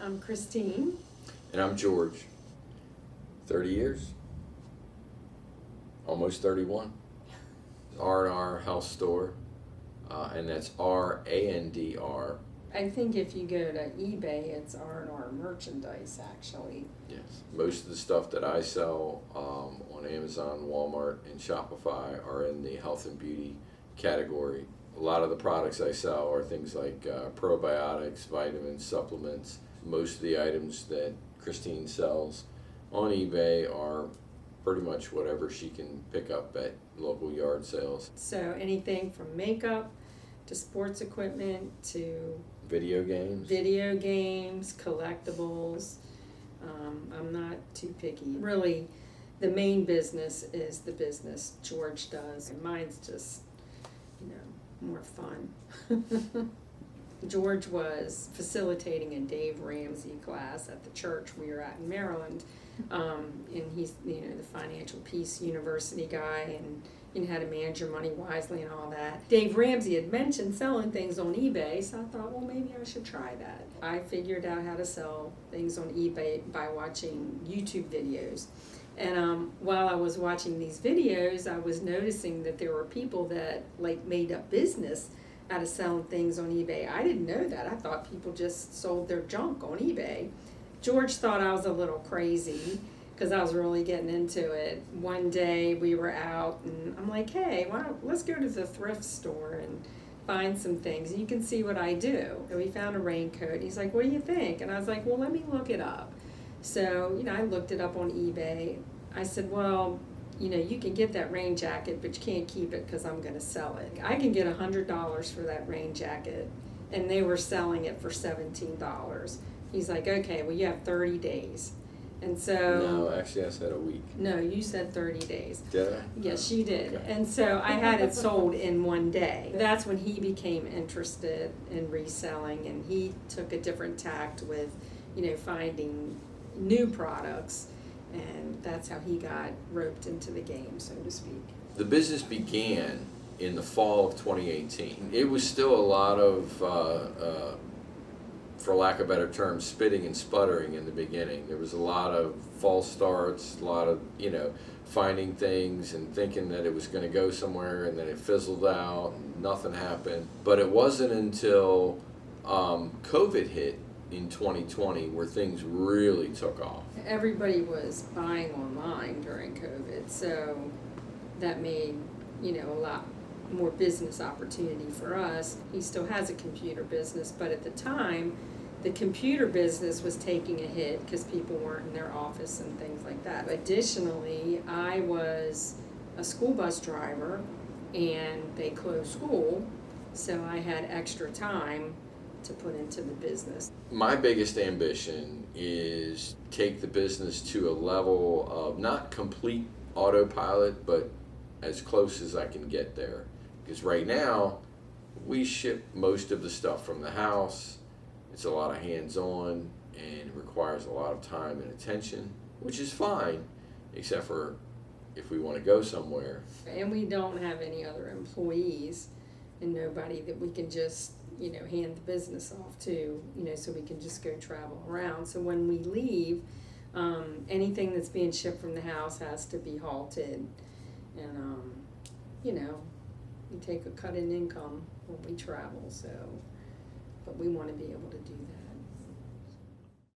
I'm Christine. And I'm George. 30 years? Almost 31. R&R Health Store, and that's R-A-N-D-R. I think if you go to eBay, it's R&R merchandise, actually. Yes. Most of the stuff that I sell on Amazon, Walmart, and Shopify are in the health and beauty category. A lot of the products I sell are things like probiotics, vitamins, supplements. Most of the items that Christine sells on eBay are pretty much whatever she can pick up at local yard sales. So anything from makeup to sports equipment to Video games. Collectibles. I'm not too picky. Really, the main business is the business George does, and mine's just, more fun. George was facilitating a Dave Ramsey class at the church we were at in Maryland, and he's the Financial Peace University guy, and how to manage your money wisely and all that. Dave Ramsey had mentioned selling things on eBay, so I thought, well, maybe I should try that. I figured out how to sell things on eBay by watching YouTube videos. And while I was watching these videos, I was noticing that there were people that made a business out of selling things on eBay. I didn't know that. I thought people just sold their junk on eBay. George thought I was a little crazy because I was really getting into it. One day we were out and I'm like, hey, let's go to the thrift store and find some things. You can see what I do. And we found a raincoat. He's like, what do you think? And I was like, well, let me look it up. So, I looked it up on eBay. I said, well, you can get that rain jacket, but you can't keep it because I'm going to sell it. I can get $100 for that rain jacket, and they were selling it for $17. He's like, okay, well, you have 30 days. And so... No, actually I said a week. No, you said 30 days. Did I? Yes, you did. Okay. And so I had it sold in one day. That's when he became interested in reselling, and he took a different tact with, finding new products. And that's how he got roped into the game, so to speak. The business began in the fall of 2018. It was still a lot of, for lack of a better term, spitting and sputtering in the beginning. There was a lot of false starts, a lot of, finding things and thinking that it was going to go somewhere, and then it fizzled out and nothing happened. But it wasn't until COVID hit in 2020 where things really took off. Everybody was buying online during COVID, so that made, a lot more business opportunity for us. He still has a computer business, but at the time, the computer business was taking a hit because people weren't in their office and things like that. Additionally, I was a school bus driver, and they closed school, so I had extra time to put into the business. My biggest ambition is take the business to a level of not complete autopilot, but as close as I can get there. Because right now, we ship most of the stuff from the house. It's a lot of hands-on and it requires a lot of time and attention, which is fine, except for if we want to go somewhere. And we don't have any other employees and nobody that we can just hand the business off to, so we can just go travel around. So when we leave, anything that's being shipped from the house has to be halted. And, we take a cut in income when we travel, but we want to be able to do that.